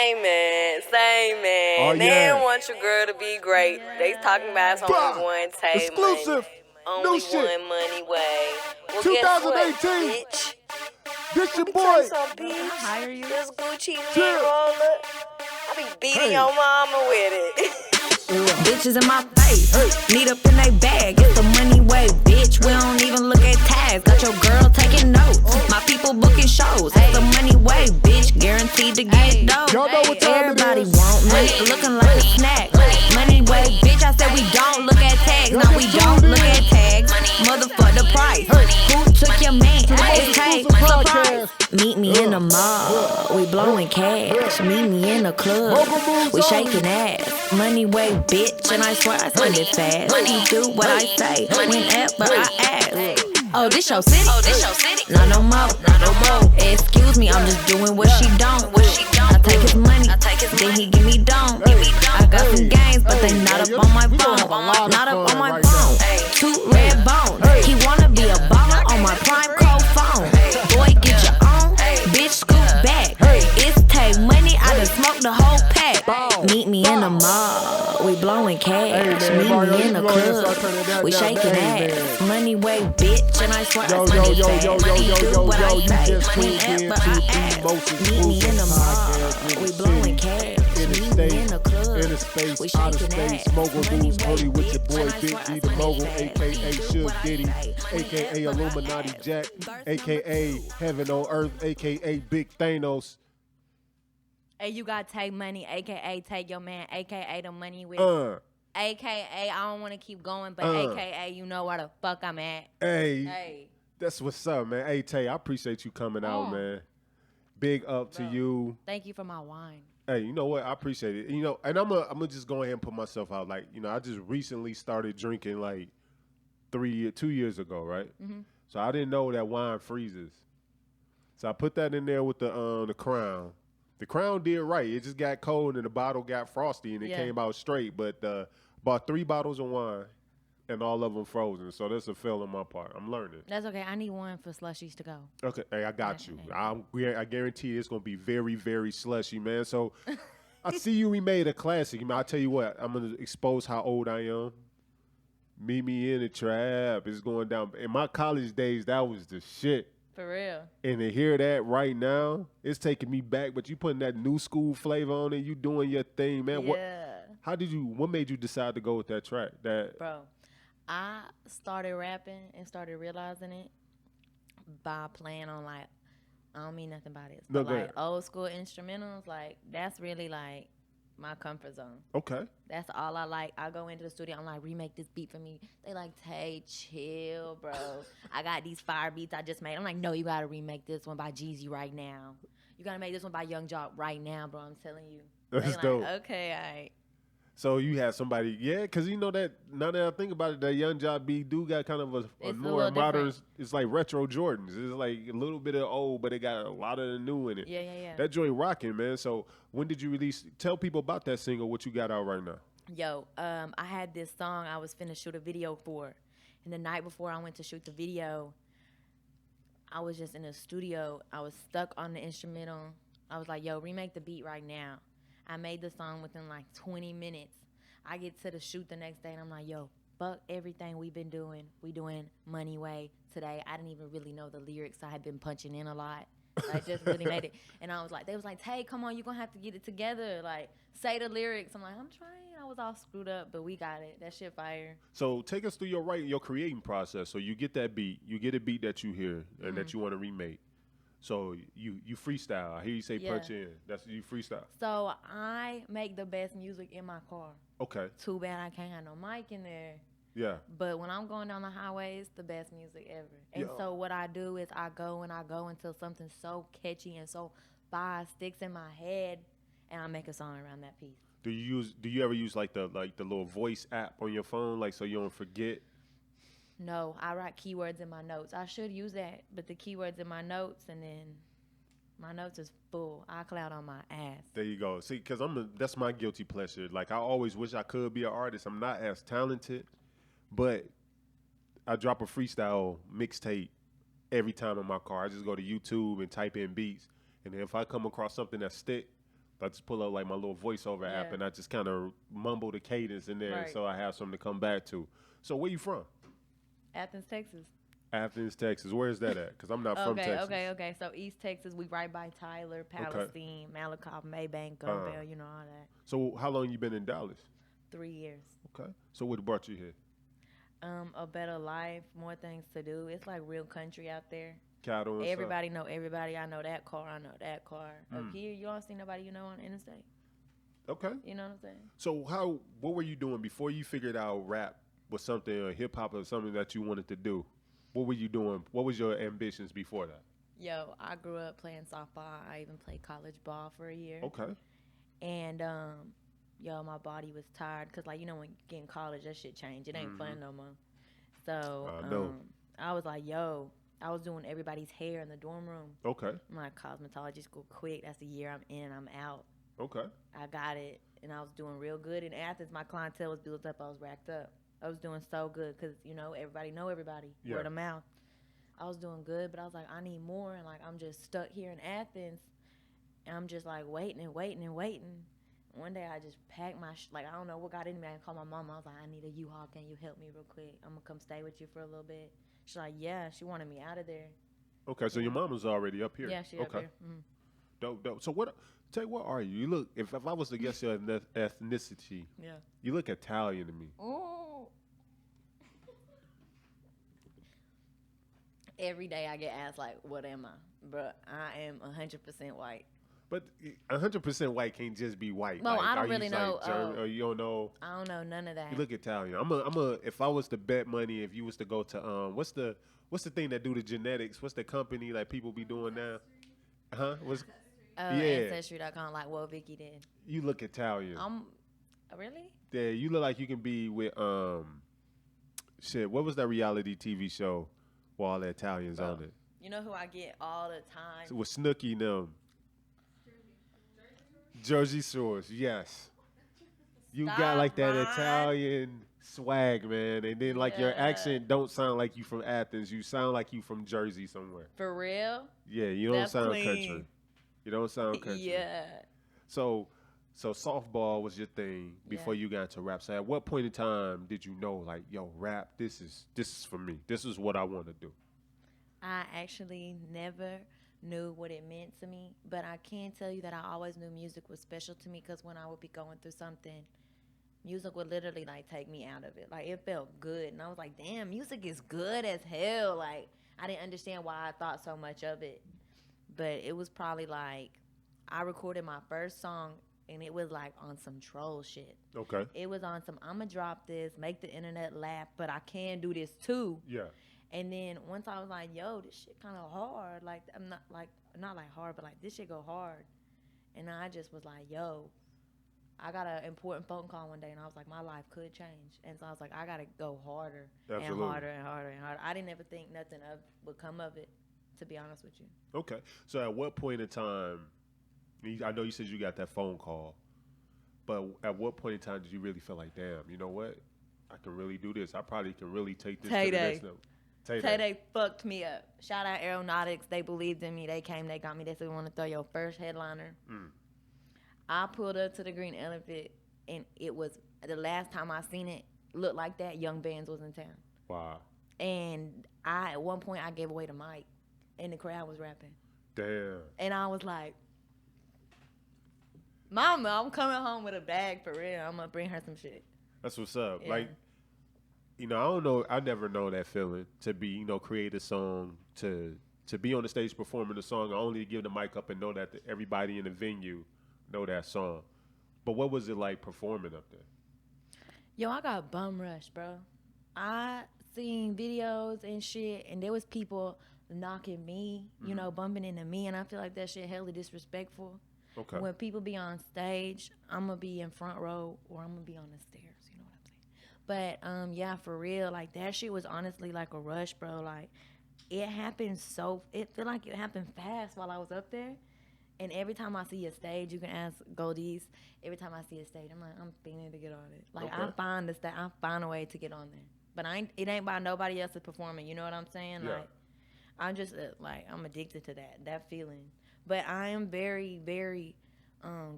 Same man, same man. Oh, They yeah. don't want your girl to be great. They talking about it's only one Tay Exclusive. money. New Only shit. one money way. Well, 2018. guess what, bitch? This your Let me tell boy. you something, bitch. hire you. This Gucci Chill. lid roller. I be beating Hey. your mama with it. Bitches in my face, need up in they bag. It's the money way, bitch. We don't even look at tags. Got your girl taking notes. My people booking shows. It's the money way, bitch. Guaranteed to get dope. Y'all know what time it Everybody is. want money, looking like a snack. Money way, bitch. I said we don't look at tags. No, we don't look at tags. Motherfuck the price. Who took your man? It's Tay. Surprise. Meet me in the mall. We blowing cash. Meet me in the club. We shaking ass. Money way, bitch, and I swear I spend it fast. Money do what I say, whenever I ask. Oh, this your city? Not no more. Excuse me, I'm just doing what she don't. I take his money, then he give me don't. I got some games, but they not up on my phone. Not up on my phone. Two red bones. He wanna be a baller on my prime cold phone. Boy, get your own. Bitch, scoot back. It's Tay money, I done smoked the whole pack. Meet me in the mall, we blowing cash. Meet me in the club, we shaking ass. Money way, bitch, and I swear I spend it fast. Money do what I say, whenever I ask. Meet me in the mall, we blowing cash. Meet me in the club, Inner space, we outer shaking space, ass. Mogul Money moves way, only with your bitch, boy and I Big swear I D the spend it Mogul, fast. aka Money do Suge what I Diddy, say, aka whenever I Illuminati ask. Jack, Verse aka number 2. Heaven on Earth, aka Big Thanos. Hey, you got Tay money, aka Take Your Man, aka the money with. AKA, I don't want to keep going, but AKA, you know where the fuck I'm at. Hey, that's what's up, man. Hey, Tay, I appreciate you coming out, man. Big up to you. Thank you for my wine. Hey, you know what? I appreciate it. You know, and I'm gonna just go ahead and put myself out. Like, you know, I just recently started drinking like 2 years ago, right? Mm-hmm. So I didn't know that wine freezes. So I put that in there with the Crown. The Crown did right. It just got cold and the bottle got frosty and it came out straight. But bought 3 bottles of wine and all of them frozen. So that's a fail on my part. I'm learning. That's okay. I need one for slushies to go. Okay, hey, I got you. I guarantee it's gonna be very, very slushy, man. So I see you remade a classic. I tell you what, I'm gonna expose how old I am. Meet me in the trap. It's going down. In my college days, that was the shit. For real. And to hear that right now, it's taking me back. But you putting that new school flavor on it. You doing your thing, man. Yeah. What made you decide to go with that track? Bro, I started rapping and started realizing it by playing on like, I don't mean nothing by this, but like old school instrumentals, like that's really like my comfort zone. Okay. That's all I like. I go into the studio, I'm like, remake this beat for me. They like, Tay, chill, bro. I got these fire beats I just made. I'm like, no, you gotta remake this one by Jeezy right now. You gotta make this one by Young Jock right now, bro. I'm telling you. That's dope. Okay, all right. So you had somebody, because you know that, now that I think about it, that Young Jock B do got kind of a more modern, it's like retro Jordans. It's like a little bit of old, but it got a lot of the new in it. Yeah. That joint rocking, man. So when did you release, tell people about that single, what you got out right now. Yo, I had this song I was finna shoot a video for. And the night before I went to shoot the video, I was just in the studio. I was stuck on the instrumental. I was like, yo, remake the beat right now. I made the song within like 20 minutes. I get to the shoot the next day and I'm like, yo, fuck everything we've been doing. We doing Money Way today. I didn't even really know the lyrics. I had been punching in a lot. I just really made it. And I was like, they was like, Tay, come on, you're going to have to get it together. Like, say the lyrics. I'm like, I'm trying. I was all screwed up, but we got it. That shit fire. So take us through your creating process. So you get that beat. You get a beat that you hear and that you want to remake. So you freestyle. I hear you say punch in. That's you freestyle. So I make the best music in my car. Okay. Too bad I can't have no mic in there. Yeah. But when I'm going down the highway, it's the best music ever. And so what I do is I go until something so catchy and so fire sticks in my head, and I make a song around that piece. Do you ever use like the little voice app on your phone, like so you don't forget? No, I write keywords in my notes. I should use that, but the keywords in my notes, and then my notes is full. iCloud on my ass. There you go. See, because that's my guilty pleasure. Like, I always wish I could be an artist. I'm not as talented, but I drop a freestyle mixtape every time in my car. I just go to YouTube and type in beats, and then if I come across something that stick, I just pull up like my little voiceover app, and I just kind of mumble the cadence in there, so I have something to come back to. So where you from? Athens, Texas. Athens, Texas. Where is that at? Because I'm not from Texas. Okay. So East Texas, we right by Tyler, Palestine, Malakoff, Maybank, Gumbel, you know, all that. So how long you been in Dallas? 3 years. Okay. So what brought you here? A better life, more things to do. It's like real country out there. Cattle and everybody know everybody. I know that car. I know that car. Up here, you don't see nobody you know on the interstate. Okay. You know what I'm saying? So what were you doing before you figured out rap was something, or hip hop or something that you wanted to do? What were you doing? What was your ambitions before that? Yo, I grew up playing softball. I even played college ball for a year. Okay. And yo, my body was tired because, like, you know, when you get in college, that shit changed. It ain't fun no more. So I was like, yo, I was doing everybody's hair in the dorm room. Okay. I'm like, cosmetology school quick. That's the year I'm in. I'm out. Okay. I got it, and I was doing real good. In Athens, my clientele was built up. I was racked up. I was doing so good because, you know, everybody know everybody. Yeah. Word of mouth. I was doing good, but I was like, I need more. And, like, I'm just stuck here in Athens, and I'm just, like, waiting. One day I just packed my, I don't know what got into me. I called my mom. I was like, I need a U-Haul. Can you help me real quick? I'm going to come stay with you for a little bit. She's like, yeah. She wanted me out of there. Okay, so your mom was already up here. Yeah, she up here. Mm-hmm. Dope. So what are you? You look, if I was to guess your ethnicity, you look Italian to me. Oh. Every day I get asked, like, what am I? But I am 100% white. But 100% white can't just be white. Well, like, I don't really know. Or you don't know. I don't know none of that. You look Italian. If I was to bet money, if you was to go to what's the thing that do the genetics? What's the company like people be doing now? Huh? Ancestry.com, like what Vicky did. You look Italian. Really? Yeah, you look like you can be with shit. What was that reality TV show with all the Italians on it? You know who I get all the time? With Snooki and them. Jersey Shores, yes. You got like that Italian swag, man, and then like your accent don't sound like you from Athens. You sound like you from Jersey somewhere. For real? Yeah, you don't sound country. You don't sound country. Yeah. So softball was your thing before you got into rap. So at what point in time did you know, like, yo, rap, this is for me. This is what I want to do? I actually never knew what it meant to me, but I can tell you that I always knew music was special to me because when I would be going through something, music would literally, like, take me out of it. Like, it felt good, and I was like, damn, music is good as hell. Like, I didn't understand why I thought so much of it, but it was probably, like, I recorded my first song, and it was, like, on some troll shit. Okay. It was on some, I'm gonna drop this, make the internet laugh, but I can do this, too. Yeah. And then once I was like, yo, this shit kind of hard. Like, I'm not like hard, but like this shit go hard. And I just was like, yo, I got an important phone call one day, and I was like, my life could change. And so I was like, I got to go harder and harder and harder and harder. I didn't ever think nothing would come of it, to be honest with you. Okay. So at what point in time, I know you said you got that phone call, but at what point in time did you really feel like, damn, you know what? I can really do this. I probably can really take this to the next level. Tay fucked me up. Shout out Aeronautics. They believed in me. They came. They got me. They said, we want to throw your first headliner. I pulled up to the Green Elephant, and it was the last time I seen it look like that. Young Bands was in town. Wow. And at one point, I gave away the mic, and the crowd was rapping. Damn. And I was like, Mama, I'm coming home with a bag for real. I'm going to bring her some shit. That's what's up. Yeah. Like, you know, I don't know. I never know that feeling to be, you know, create a song, to be on the stage performing the song, only to give the mic up and know that everybody in the venue know that song. But what was it like performing up there? Yo, I got bum rushed, bro. I seen videos and shit, and there was people knocking me, you know, bumping into me, and I feel like that shit hella disrespectful. Okay. When people be on stage, I'm going to be in front row or I'm going to be on the stairs. But, yeah, for real, like, that shit was honestly like a rush, bro. Like, it happened it feel like it happened fast while I was up there. And every time I see a stage, you can ask Goldies, every time I see a stage, I'm like, I'm fiending to get on it. Like, okay. I find a way to get on there. But it ain't by nobody else's performing, you know what I'm saying? Yeah. Like, I'm just, I'm addicted to that feeling. But I am very, very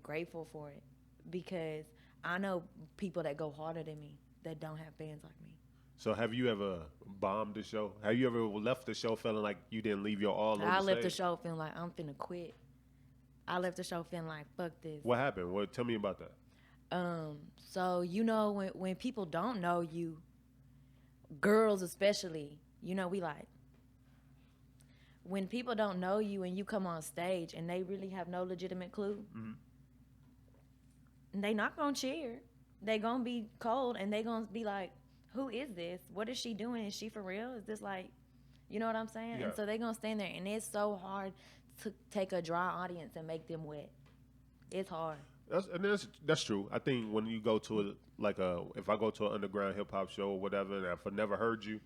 grateful for it because I know people that go harder than me that don't have fans like me. So have you ever bombed the show? Have you ever left the show feeling like you didn't leave your all on the I left the stage? show feeling like I'm finna quit. I left the show feeling like fuck this. What happened? Well, tell me about that. So you know when people don't know you, girls especially, you know we like when people don't know you and you come on stage and they really have no legitimate clue, they not gonna cheer. They gonna be cold and they gonna be like, who is this? What is she doing? Is she for real? Is this like, you know what I'm saying? Yeah. And so they gonna stand there and it's so hard to take a dry audience and make them wet. It's hard. That's true. I think when you go to if I go to an underground hip hop show or whatever, and if I never heard you,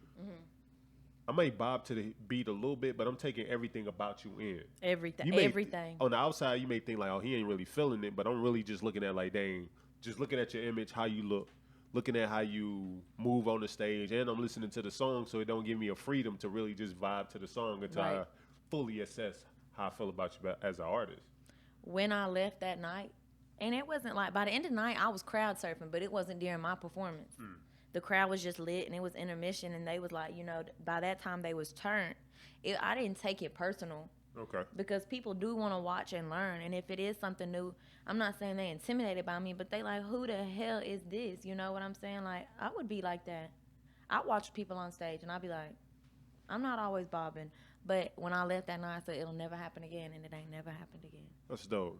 I may bob to the beat a little bit, but I'm taking everything about you in. Everything. On the outside, you may think like, oh, he ain't really feeling it, but I'm really just looking at like, dang, just looking at your image, how you look, looking at how you move on the stage, and I'm listening to the song, so it don't give me a freedom to really just vibe to the song until I fully assess how I feel about you as an artist. When I left that night, and it wasn't like, by the end of the night, I was crowd surfing, but it wasn't during my performance. The crowd was just lit, and it was intermission, and they was like, you know, by that time they was turned. I didn't take it personal. Okay. Because people do want to watch and learn, and if it is something new, I'm not saying they intimidated by me, but they like, who the hell is this? You know what I'm saying? Like, I would be like that. I watch people on stage, and I'd be like, I'm not always bobbing, but when I left that night, I said, it'll never happen again, and it ain't never happened again. That's dope.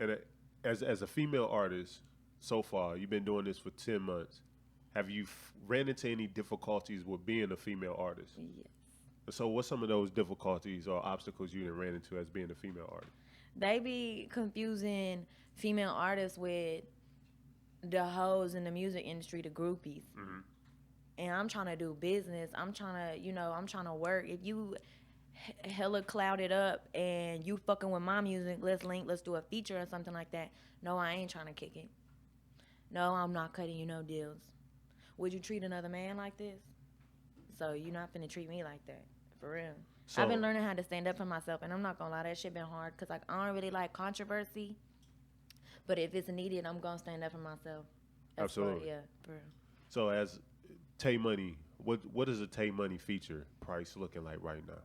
And as a female artist, so far, you've been doing this for 10 months. Have you ran into any difficulties with being a female artist? Yes. So what's some of those difficulties or obstacles you ran into as being a female artist? They be confusing female artists with the hoes in the music industry, the groupies. And I'm trying to do business. I'm trying to work. If you hella clouded up and you fucking with my music, let's link, let's do a feature or something like that. No, I ain't trying to kick it. No, I'm not cutting you no deals. Would you treat another man like this? So you're not finna treat me like that, for real. So, I've been learning how to stand up for myself, and I'm not gonna lie, that shit been hard, because like, I don't really like controversy, but if it's needed, I'm gonna stand up for myself. Absolutely. Yeah, for real. So as Tay Money, what is a Tay Money feature price looking like right now?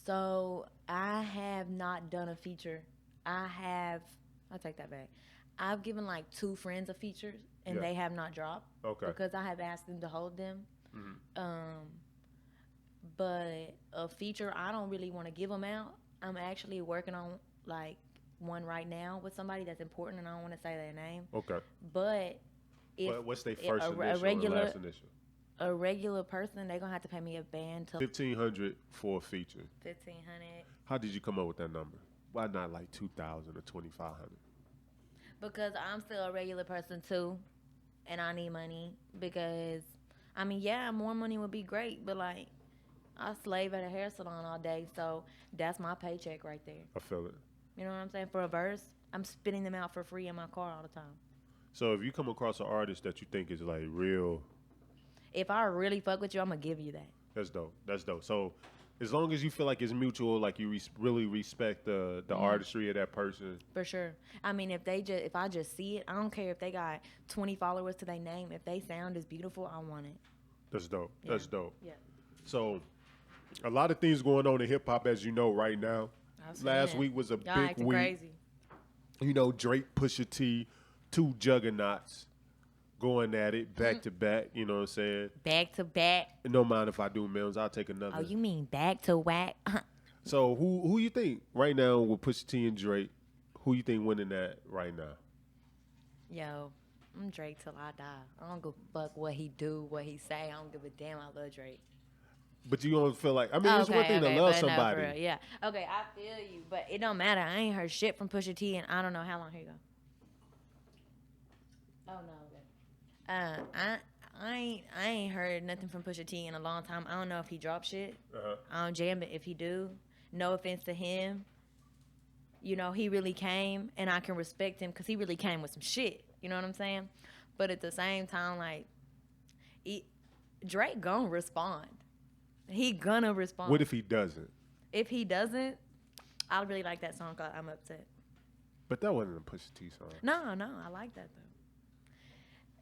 So I have not done a feature. I'll take that back. I've given like 2 friends a feature, and they have not dropped. Okay. Because I have asked them to hold them. But a feature, I don't really want to give them out. I'm actually working on like one right now with somebody that's important, and I don't want to say their name. Okay. But what's their first initial and last initial? A regular person, they're gonna have to pay me a band to $1,500 for a feature. $1,500. How did you come up with that number? Why not like $2,000 or $2,500? Because I'm still a regular person too, and I need money. Because I mean, yeah, more money would be great, but like, I slave at a hair salon all day, so that's my paycheck right there. I feel it. You know what I'm saying? For a verse, I'm spitting them out for free in my car all the time. So if you come across an artist that you think is like real, if I really fuck with you, I'm gonna give you that. That's dope. That's dope. So as long as you feel like it's mutual, like you really respect the artistry of that person. For sure. I mean, if I just see it, I don't care if they got 20 followers to their name. If they sound is beautiful, I want it. That's dope. Yeah. That's dope. Yeah. So a lot of things going on in hip hop, as you know, right now. Last week was a big week. Crazy. You know, Drake, Pusha T, 2 juggernauts going at it back to back. You know what I'm saying? Back to back. No mind if I do, Mills. I'll take another. Oh, you mean back to whack? So who you think right now with Pusha T and Drake? Who you think winning that right now? Yo, I'm Drake till I die. I don't give a fuck what he do, what he say. I don't give a damn. I love Drake. But you don't feel like, I mean, it's one thing to love somebody. No, yeah. Okay, I feel you, but it don't matter. I ain't heard shit from Pusha T, and I don't know how long. Here you go. Oh no. Okay. I ain't heard nothing from Pusha T in a long time. I don't know if he dropped shit. I don't jam it if he do. No offense to him. You know, he really came, and I can respect him because he really came with some shit. You know what I'm saying? But at the same time, like, Drake gonna respond. He gonna respond. What if he doesn't? If he doesn't, I really like that song called I'm Upset. But that wasn't a Pusha T song. No, I like that though.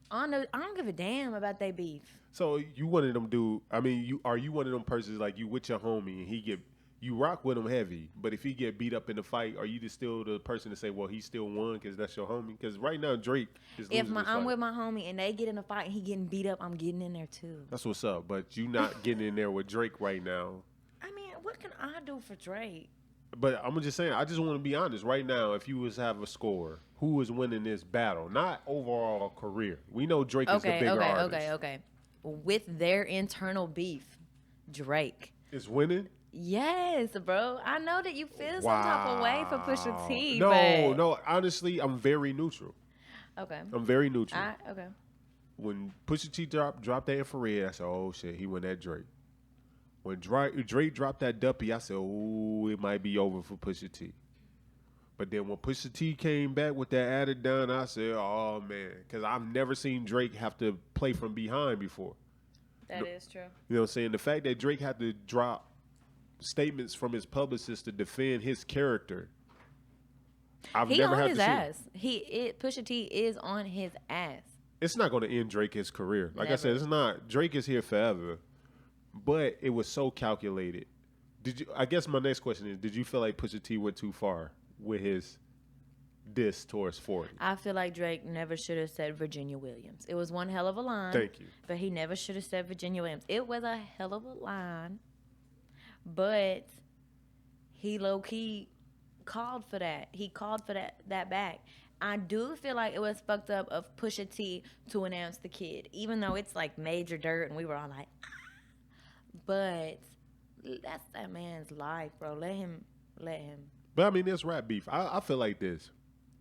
I don't give a damn about they beef. So you one of them dude? I mean, you one of them persons like you with your homie and you rock with him heavy, but if he get beat up in the fight, are you still the person to say, well, he still won because that's your homie? Because right now Drake is losing this I'm fight. with my homie and they get in a fight and he getting beat up, I'm getting in there too. That's what's up. But you not getting in there with Drake right now. I mean, what can I do for Drake? But I'm just saying, I just want to be honest. Right now, if you was to have a score, who is winning this battle? Not overall career. We know Drake is the bigger artist. Okay. With their internal beef, Drake is winning. Yes, bro. I know that you feel some type of way for Pusha T. No. Honestly, I'm very neutral. Okay. I'm very neutral. Okay. When Pusha T dropped that infrared, I said, oh shit, he went at Drake. When Drake dropped that Duppy, I said, oh, it might be over for Pusha T. But then when Pusha T came back with that added down, I said, oh man, because I've never seen Drake have to play from behind before. That is true. You know what I'm saying? The fact that Drake had to drop statements from his publicist to defend his character. He never had his ass. Pusha T is on his ass. It's not going to end Drake's career. Like I said, it's not. Drake is here forever. But it was so calculated. I guess my next question is, did you feel like Pusha T went too far with his diss towards 40? I feel like Drake never should have said Virginia Williams. It was one hell of a line. Thank you. But he never should have said Virginia Williams. It was a hell of a line. But he low-key called for that. He called for that back. I do feel like it was fucked up of Pusha T to announce the kid, even though it's like major dirt and we were all like, ah. But that's that man's life, bro. Let him. But I mean, there's rap beef. I feel like this.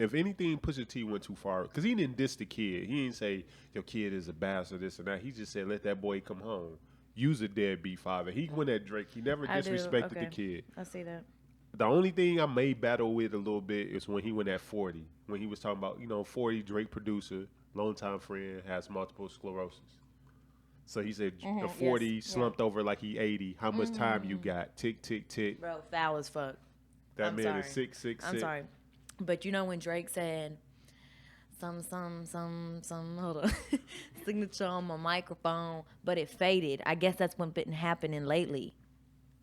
If anything, Pusha T went too far because he didn't diss the kid. He didn't say your kid is a bastard, this and that. He just said let that boy come home. Use a deadbeat father. He went at Drake. He never disrespected the kid. I see that. The only thing I may battle with a little bit is when he went at 40. When he was talking about, 40, Drake producer, longtime friend, has multiple sclerosis. So he said the 40 slumped over like he 80. How much time you got? Tick, tick, tick. Bro, foul as fuck. That man is 6'6". I'm sorry. But when Drake said some, hold on, signature on my microphone, but it faded. I guess that's what's been happening lately.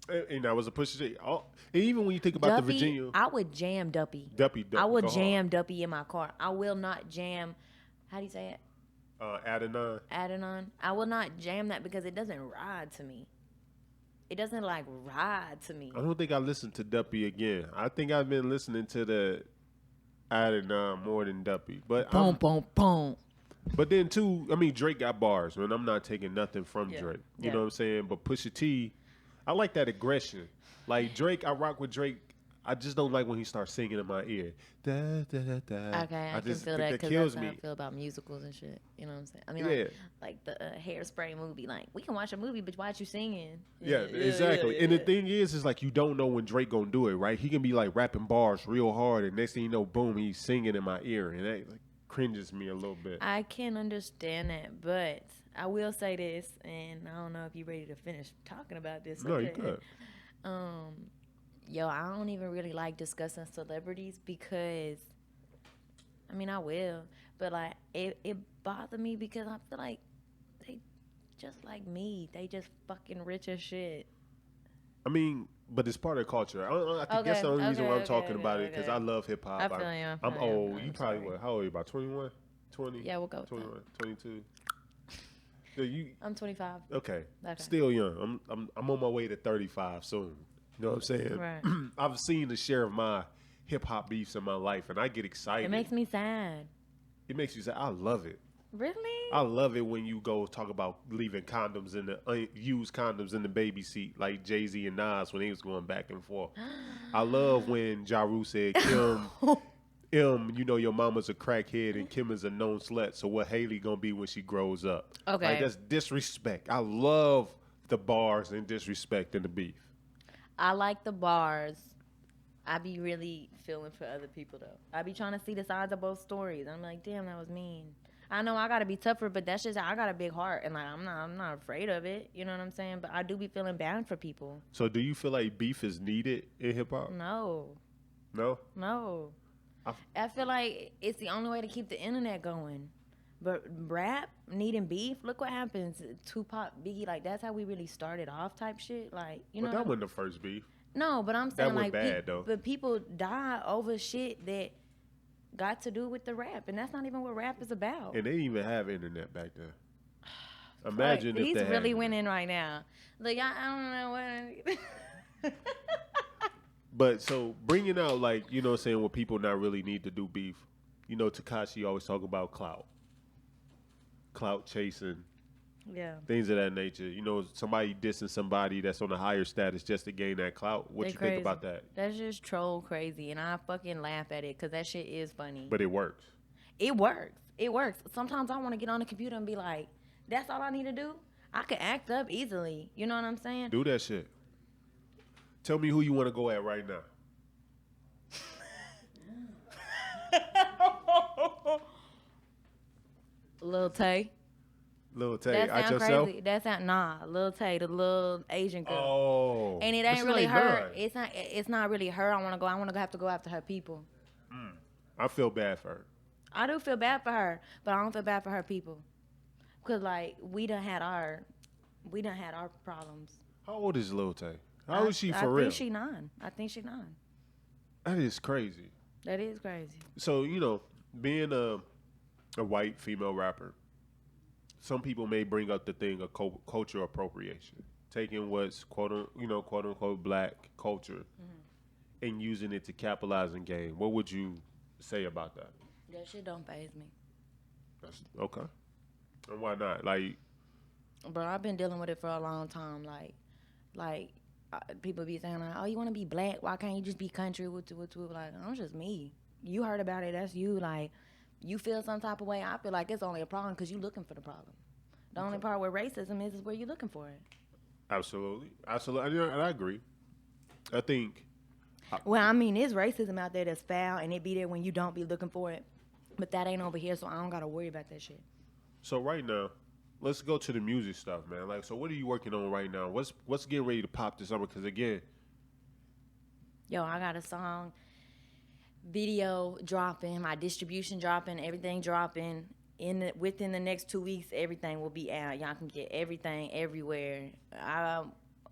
And that was a Pusha T. Oh, and even when you think about Duppy, the Virginia. I would jam Duppy. Duppy. I would jam Duppy in my car. I will not jam, how do you say it? Adenon. I will not jam that because it doesn't ride to me. It doesn't ride to me. I don't think I listened to Duppy again. I think I've been listening to the Adenon more than Duppy. But Boom. But then too, I mean, Drake got bars, man. I'm not taking nothing from Drake. You know what I'm saying? But Pusha T, I like that aggression. Like Drake, I rock with Drake. I just don't like when he starts singing in my ear. Da, da, da, da. Okay, I can feel that because that's how I feel about musicals and shit. You know what I'm saying? I mean, like the Hairspray movie. Like, we can watch a movie, but why are you singing? Yeah, exactly. And the thing is like you don't know when Drake gonna do it, right? He can be like rapping bars real hard, and next thing you know, boom, he's singing in my ear, and that cringes me a little bit. I can understand that, but I will say this, and I don't know if you're ready to finish talking about this. No, you could. I don't even really like discussing celebrities because, I mean, I will, but like it bothered me because I feel like they just like me. They just fucking rich as shit. I mean, but it's part of the culture. I think that's the only reason why I'm talking about it because I love hip hop. I'm old. You probably what? How old are you? About 21, 20? Yeah, we'll go. 21, 22. I'm 25. Okay. Still young. I'm on my way to 35 soon. You know what I'm saying? Right. I've seen the share of my hip hop beefs in my life, and I get excited. It makes me sad. It makes you sad. I love it. Really? I love it when you go talk about leaving condoms in the used condoms in the baby seat, like Jay-Z and Nas when they was going back and forth. I love when Ja Rule said, Kim, your mama's a crackhead and Kim is a known slut. So what Haley gonna be when she grows up? Okay, like that's disrespect. I love the bars and disrespect in the beef. I like the bars. I be really feeling for other people though. I be trying to see the sides of both stories. I'm like, damn, that was mean. I know I gotta be tougher, but that's just I got a big heart and like I'm not afraid of it. You know what I'm saying? But I do be feeling bad for people. So do you feel like beef is needed in hip hop? No. No? No. I feel like it's the only way to keep the internet going. But rap, needing beef, look what happens. Tupac, Biggie, like that's how we really started off type shit. Like, you know. But that wasn't the first beef. No, but I'm saying That went like, bad, though. But people die over shit that got to do with the rap, and that's not even what rap is about. And they didn't even have internet back then. Imagine if he's they really had winning right now. Like I don't know what. But so bringing out like, you know what I'm saying, when people not really need to do beef. You know, Tekashi always talk about clout chasing, Yeah. things of that nature. You know, somebody dissing somebody that's on a higher status just to gain that clout. What you think about that? That's just troll crazy, and I fucking laugh at it because that shit is funny. But it works. It works. It works. Sometimes I want to get on the computer and be like, that's all I need to do? I could act up easily. You know what I'm saying? Do that shit. Tell me who you want to go at right now. LILTAY. LILTAY, That out sound yourself? crazy. That sound LILTAY, the little Asian girl. Oh. And it But ain't she really like her. none. It's not really her. I want to have to go after her people. I feel bad for her. I do feel bad for her, but I don't feel bad for her people. Cause like we done had our problems. How old is LILTAY? How old is she for I real? think she 9. I think she 9. That is crazy. That is crazy. So, you know, being a white female rapper, some people may bring up the thing of culture appropriation, taking what's quote unquote black culture and using it to capitalize and gain. What would you say about that? That shit don't faze me. That's, okay. And why not? Like, Bro, I've been dealing with it for a long time. People be saying like, "Oh, you want to be black? Why can't you just be country?" Like, I'm just me. You heard about it. That's you. Like, you feel some type of way. I feel like it's only a problem because you looking for the problem. The only part where racism is where you looking for it. absolutely. And I agree. I think. Well, I mean, there's racism out there that's foul, and it be there when you don't be looking for it. But that ain't over here, so I don't gotta worry about that shit. So right now, let's go to the music stuff, man. Like, so what are you working on right now? What's getting ready to pop this summer? Because again, Yo, I got a song, video dropping, my distribution dropping, everything dropping. Within the next 2 weeks, everything will be out. Y'all can get everything everywhere.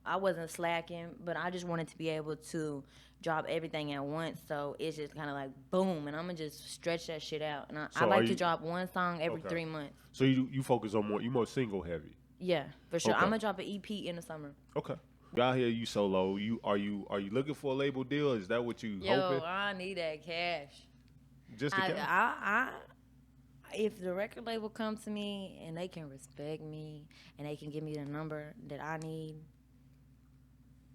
I wasn't slacking, but I just wanted to be able to drop everything at once. So it's just kind of like boom, and I'm gonna just stretch that shit out. And I like to drop one song every 3 months. So you focus on more single heavy. Yeah, for sure. Okay. I'm gonna drop an EP in the summer. Okay. Out here, you solo. Are you looking for a label deal? Is that what you hoping? I need that cash. Just the cash? If the record label comes to me and they can respect me and they can give me the number that I need,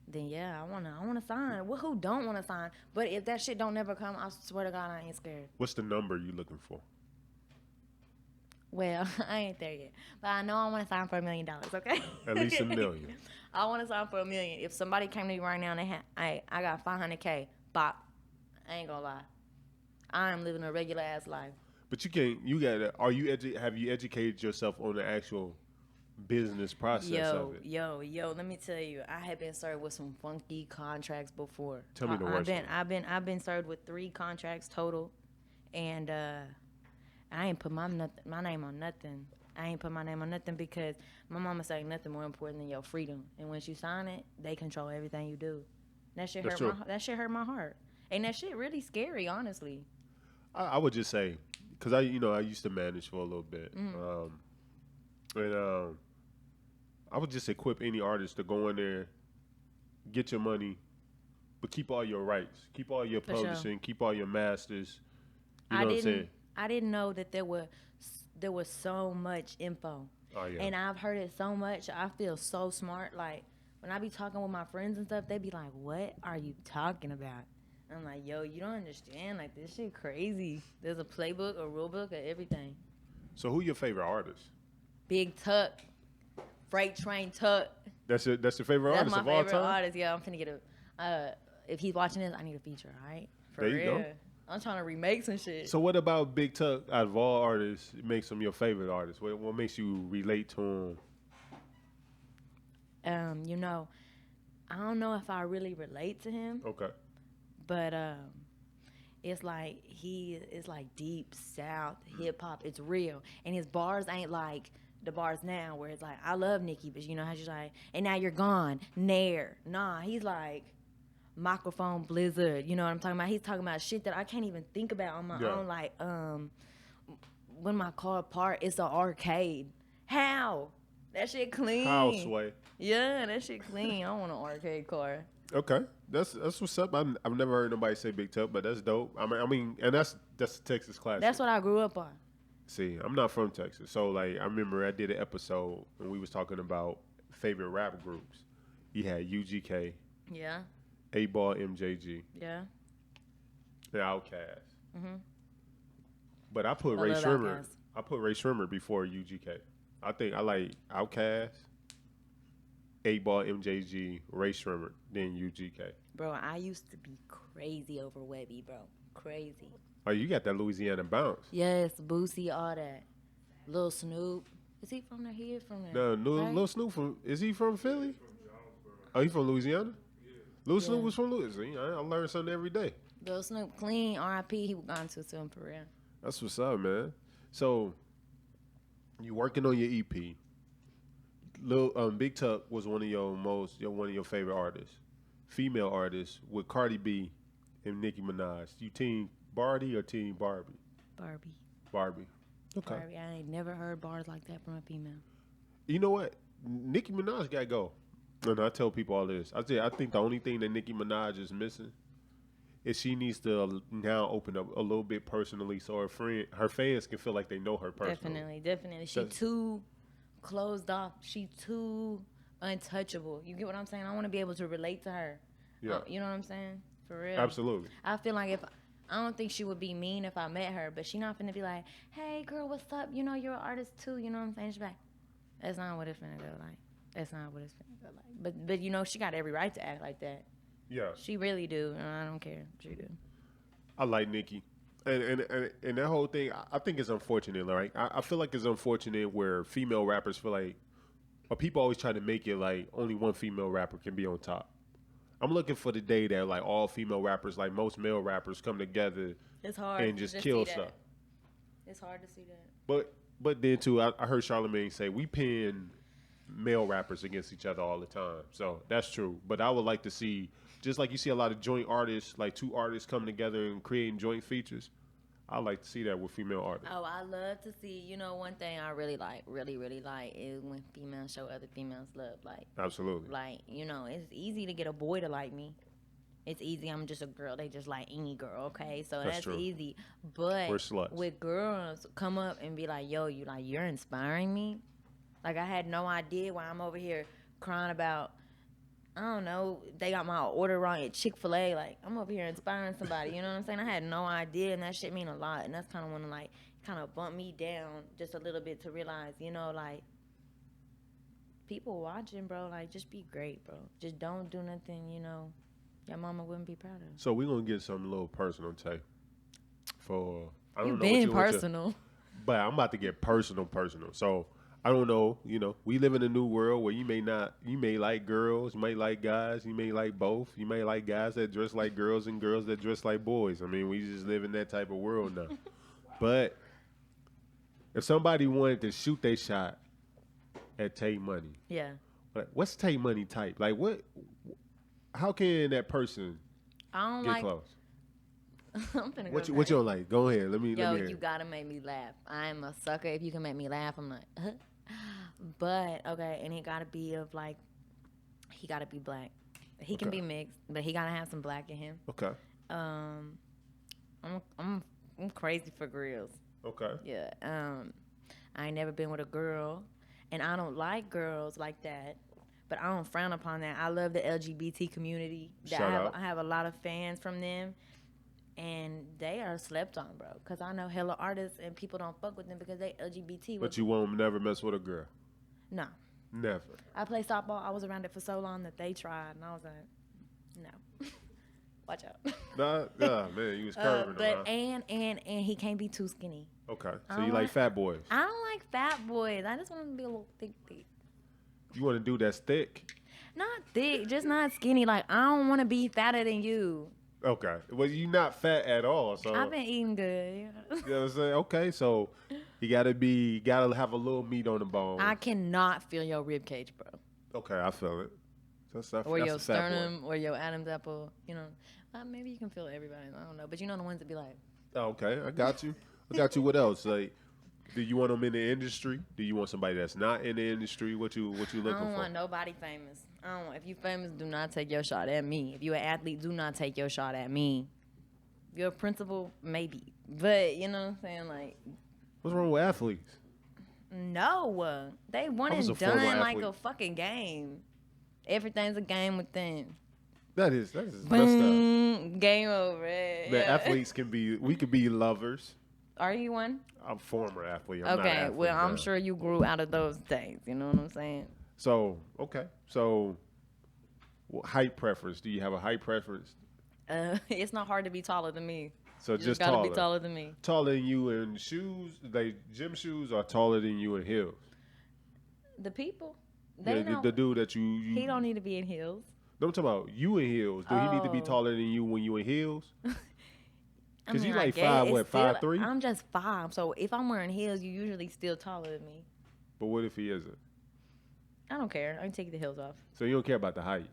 then yeah, I wanna sign. Well, who don't wanna sign? But if that shit don't never come, I swear to God, I ain't scared. What's the number you looking for? Well, I ain't there yet, but I know I want to sign for $1 million. Okay. At least $1 million. I want to sign for $1 million. If somebody came to me right now and I got $500K, bop, I ain't gonna lie, I am living a regular ass life. But you can't. You gotta. Have you educated yourself on the actual business process of it? Yo. Let me tell you, I have been served with some funky contracts before. Tell me the worst one. I've been served with 3 contracts total, and I ain't put my name on nothing. I ain't put my name on nothing because my mama say nothing more important than your freedom. And once you sign it, they control everything you do. That shit hurt my heart, and that shit really scary, honestly. I would just say, because I used to manage for a little bit, I would just equip any artist to go in there, get your money, but keep all your rights, keep all your publishing, keep all your masters. You know what I'm saying? I didn't know that there was so much info. Oh, yeah. And I've heard it so much. I feel so smart. Like, when I be talking with my friends and stuff, they be like, what are you talking about? I'm like, yo, you don't understand. Like, this shit crazy. There's a playbook, a rule book, of everything. So who your favorite artist? BIGTUCK, Freight Train Tuck. That's your favorite artist of all time? That's my favorite artist. Yeah, I'm finna get if he's watching this, I need a feature, all right? For there you real. go. I'm trying to remake some shit. So what about BIGTUCK out of all artists makes him your favorite artist? What makes you relate to him? I don't know if I really relate to him. Okay. But it's like he is like deep South hip hop. It's real, and his bars ain't like the bars now where it's like I love Nicki, but you know how she's like, and now you're gone, Nair. Nah, he's like microphone blizzard. You know what I'm talking about? He's talking about shit that I can't even think about on my own. Like when my car apart, it's an arcade. How? That shit clean. How, Sway? Yeah, that shit clean. I want an arcade car. Okay, that's what's up. I've never heard nobody say Big Tuck, but that's dope. I mean, and that's a Texas classic. That's what I grew up on. See, I'm not from Texas, so like I remember I did an episode when we was talking about favorite rap groups. You had UGK, Yeah, 8-Ball, MJG, yeah. and Outkast. Mm-hmm. But I put I Ray love Shrimmer. Outkast. I put Ray Shrimmer before UGK. I think I like Outkast, 8-Ball, MJG, Ray Shrimmer, then UGK. Bro, I used to be crazy over Webby, bro. Crazy. Oh, you got that Louisiana bounce. Yes, Boosie, all that. Lil Snoop. Is he from there? He is from there. No, right? Lil Snoop is he from Philly? Oh, he from Louisiana? Lil Snoop was from Louisiana. I learn something every day. Lil Snoop, clean, R.I.P. He was gone too soon for real. That's what's up, man. So, you working on your EP. Big Tuck was one of your favorite artists, female artists with Cardi B and Nicki Minaj. You team Barty or team Barbie? Barbie. Okay. Barbie. I ain't never heard bars like that from a female. You know what? Nicki Minaj got to go. And I tell people all this. I think the only thing that Nicki Minaj is missing is she needs to now open up a little bit personally so her fans can feel like they know her personally. Definitely. She too closed off. She too untouchable. You get what I'm saying? I want to be able to relate to her. Yeah. You know what I'm saying? For real. Absolutely. I feel like I don't think she would be mean if I met her, but she not finna be like, hey, girl, what's up? You know, you're an artist too. You know what I'm saying? She's like, that's not what it's finna go like. That's not what it's finna go like. But you know, she got every right to act like that. Yeah. She really do. And I don't care. She do. I like Nicki. And that whole thing, I think it's unfortunate, right? I feel like it's unfortunate where female rappers feel like, or people always try to make it like only one female rapper can be on top. I'm looking for the day that like all female rappers, like most male rappers, come together It's hard and just to kill see stuff. that. It's hard to see that. But then too, I heard Charlamagne say we pin male rappers against each other all the time. So that's true. But I would like to see, just like you see a lot of joint artists, like two artists coming together and creating joint features. I like to see that with female artists. Oh, I love to see, you know, one thing I really like is when females show other females love. Like, absolutely. Like, you know, it's easy to get a boy to like me. It's easy. I'm just a girl. They just like any girl, okay? So that's true. easy. But we're sluts. With girls come up and be like, yo, you're inspiring me. Like, I had no idea why I'm over here crying about, I don't know, they got my order wrong at Chick-fil-A. Like, I'm over here inspiring somebody, you know what I'm saying? I had no idea, and that shit mean a lot. And that's kind of when, like, kind of bumped me down just a little bit to realize, you know, like, people watching, bro, like, just be great, bro. Just don't do nothing, you know, your mama wouldn't be proud of. So we're going to get something a little personal, Tay. For, I don't You know been what personal. But I'm about to get personal. So, I don't know, you know, we live in a new world where you may like girls, you might like guys, you may like both. You may like guys that dress like girls and girls that dress like boys. I mean, we just live in that type of world now. But if somebody wanted to shoot their shot at Tay Money, Yeah. like, what's Tay Money type? Like, how can that person I don't get like. close? I'm finna What go you crazy. don't like? Go ahead. Let me hear. You gotta make me laugh. I'm a sucker. If you can make me laugh, I'm like, But okay, and he gotta be black. He can be mixed, but he gotta have some black in him. Okay. I'm crazy for grills. Okay. Yeah. I ain't never been with a girl, and I don't like girls like that. But I don't frown upon that. I love the LGBT community. I have a lot of fans from them. And they are slept on, bro. Because I know hella artists and people don't fuck with them because they LGBT. But you won't never mess with a girl? No. Never. I play softball. I was around it for so long that they tried. And I was like, no. Watch out. Nah, man, you was curving But and he can't be too skinny. Okay. So you like fat boys? I don't like fat boys. I just want them to be a little thick. You want to do that's thick? Not thick, just not skinny. Like, I don't want to be fatter than you. Okay. Well, you're not fat at all, so I've been eating good. you know what I'm saying? Okay, so you gotta have a little meat on the bone. I cannot feel your rib cage, bro. Okay, I feel it. Or your a fat boy. sternum, or your Adam's apple. You know, maybe you can feel everybody. I don't know, but you know the ones that be like. Okay, I got you. I got you. What else? Like, do you want them in the industry? Do you want somebody that's not in the industry? What you looking for? I don't want nobody famous. I don't want. If you famous, do not take your shot at me. If you an athlete, do not take your shot at me. If you're a principal, maybe. But you know what I'm saying? Like, what's wrong with athletes? no, they one I was and a former done like athlete. a fucking game. Everything's a game with them. That is messed Boom, game over. up. Yeah. Athletes we could be lovers. Are you one? I'm a former athlete. I'm not Okay, an athlete well, I'm now. sure you grew out of those days. You know what I'm saying? So, okay. So, height preference. Do you have a height preference? It's not hard to be taller than me. So You just gotta taller. be taller than me. Taller than you in shoes, like gym shoes, or taller than you in heels? The people, they know. The dude that you He don't need to be in heels. No, I'm talking about you in heels. Do he need to be Oh. taller than you when you in heels? I 'Cause you I like guess 5', it's what, still- 5'3"? I'm just 5, so if I'm wearing heels, you usually still taller than me. But what if he isn't? I don't care. I can take the heels off. So you don't care about the height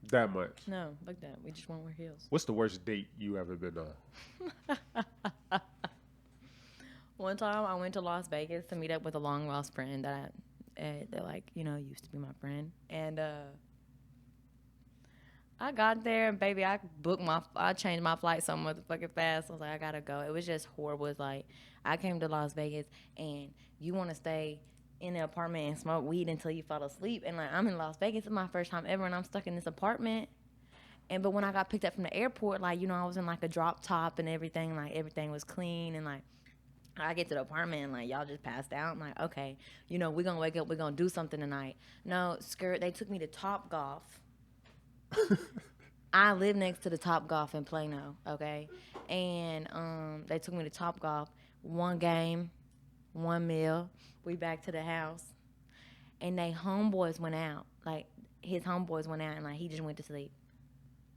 that much. No, fuck that. We just won't wear heels. What's the worst date you ever been on? One time I went to Las Vegas to meet up with a long lost friend that used to be my friend. And I got there and baby, I changed my flight so motherfucking fast. I was like, I gotta go. It was just horrible. It's like I came to Las Vegas and you wanna stay in the apartment and smoke weed until you fall asleep. And like I'm in Las Vegas, it's my first time ever and I'm stuck in this apartment. But when I got picked up from the airport, like, you know, I was in like a drop top and everything, like everything was clean and like I get to the apartment and like y'all just passed out. I'm like, okay, you know, we're gonna wake up, we're gonna do something tonight. No, skirt, they took me to Top Golf. I live next to the Top Golf in Plano, okay? And they took me to Top Golf, one game, one meal, we back to the house. And they homeboys went out. Like his homeboys went out and like he just went to sleep.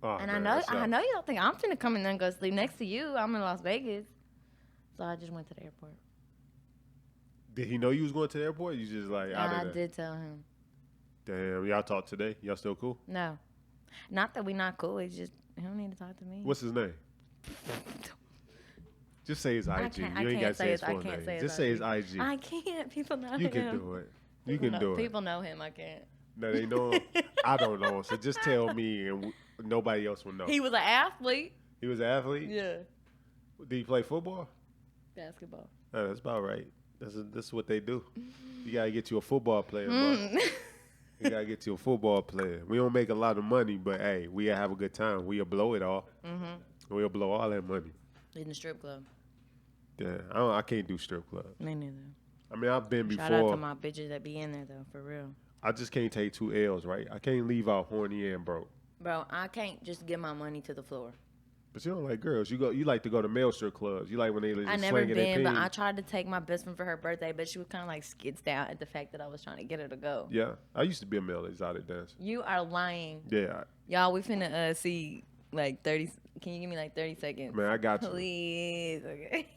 Oh, And man, I that know sucks. you don't think I'm finna come in there and go sleep next to you. I'm in Las Vegas. So I just went to the airport. Did he know you was going to the airport? You just like out I of there? did tell him. Damn, y'all talked today? Y'all still cool? No. Not that we not cool. It's just he don't need to talk to me. What's his name? Just say his IG. can't- I You ain't can't got to say say his his- I full can't name. say his Just say his IG. IG. I can't. People know You him. can do it. You People can know- do it. People know him. I can't. No, they know him. I don't know him. So just tell me, and nobody else will know. He was an athlete. He was an athlete? Yeah. Did he play football? Basketball. Oh, that's about right. That's what they do. You got to get you a football player, bro. Mm. You got to get you a football player. We don't make a lot of money, but, hey, we'll have a good time. We'll blow it all. Mm-hmm. We'll blow all that money. In the strip club. Yeah, I can't do strip clubs. Me neither. I mean, I've been Shout out to before. my bitches that be in there though, for real. I just can't take 2 L's, right? I can't leave out horny and broke. Bro, I can't just give my money to the floor. But you don't like girls. You like to go to male strip clubs. You like when they just I never swinging their been, but peen. I tried to take my best friend for her birthday, but she was kind of like skitzed out at the fact that I was trying to get her to go. Yeah, I used to be a male exotic dancer. You are lying. Yeah, Y'all, we finna see like 30. Can you give me like 30 seconds? man, I got you. Please. Okay.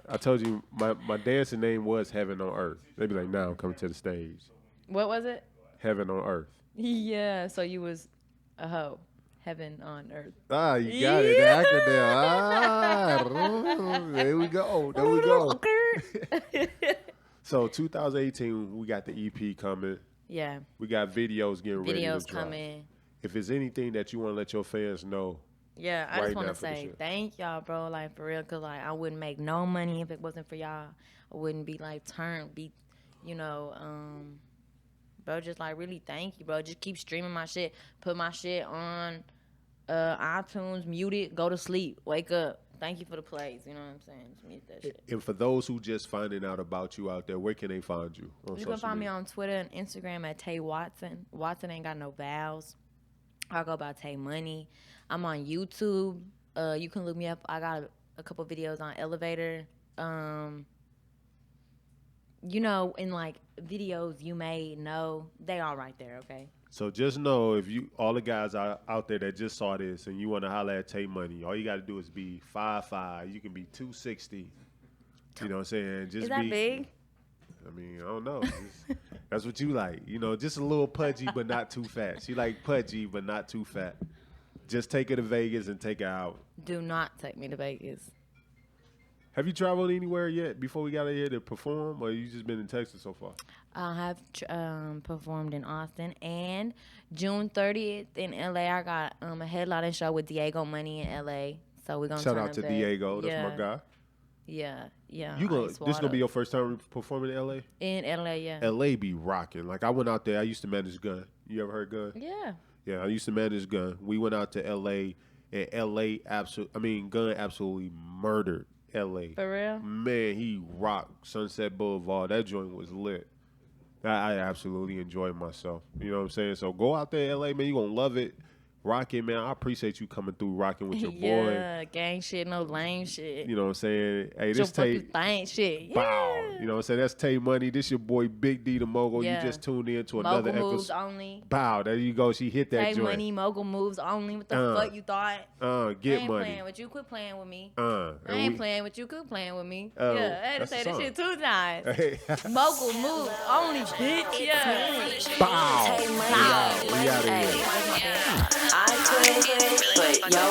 I told you my dancing name was Heaven on Earth. They be like, now I'm coming to the stage. What was it? Heaven on Earth. Yeah, so you was a hoe. Heaven on earth. Ah, you got it. The acronym. Ah, there we go. There we go. So 2018, we got the EP coming. Yeah. We got videos getting ready to Videos drop. coming. If there's anything that you want to let your fans know, Yeah, I right just want now to for the say shit. thank y'all, bro. Like, for real, because, like, I wouldn't make no money if it wasn't for y'all. I wouldn't be, like, bro, just, like, really thank you, bro. Just keep streaming my shit. Put my shit on iTunes, mute it, go to sleep, wake up. Thank you for the plays, you know what I'm saying? Just mute that shit. and for those who just finding out about you out there, where can they find you on You social can find me media? on Twitter and Instagram at Tay Watson. Watson ain't got no vowels. I go by Tay Money. I'm on YouTube. You can look me up. I got a couple videos on Elevator. You know, in like videos you may know, they all right there, okay? So just know if you all the guys out there that just saw this and you want to holler at Tay Money, all you got to do is be 5'5". You can be 260. You know what I'm saying? Just Is that big? I mean, I don't know. That's what you like. You know, just a little pudgy but not too fat. She like pudgy but not too fat. Just take her to Vegas and take her out. Do not take me to Vegas. Have you traveled anywhere yet before we got here to perform, or you just been in Texas so far? I have performed in Austin, and June 30th in LA, I got a headlining show with Diego Money in LA. So we're gonna shout out to Diego. That's my guy. Yeah. This gonna be your first time performing in LA? In LA, yeah. LA be rocking. Like I went out there. I used to manage Gun. You ever heard Gun? Yeah. Yeah, I used to manage Gun. We went out to LA, and Gun absolutely murdered LA. For real? Man, he rocked Sunset Boulevard. That joint was lit. I absolutely enjoyed myself. You know what I'm saying? So go out there, LA, man. You're going to love it. Rocking, man. I appreciate you coming through rocking with your boy. Yeah, gang shit, no lame shit. You know what I'm saying? Hey, this Tay. Thing shit. Bow. Yeah. You know what I'm saying? That's Tay Money. This your boy Big D the Mogul. Yeah. You just tuned in to another Mogul moves episode. only. Bow. There you go. She hit that Tay joint. Money, Mogul moves only. What the fuck you thought? Get I ain't money. playing with you. Quit playing with me. I ain't playing with you. Quit playing with me. Oh, Yeah, I had to say this shit 2 times. Hey. Mogul moves only, bitch. Yeah. Bow. We out of here. I could, but yo,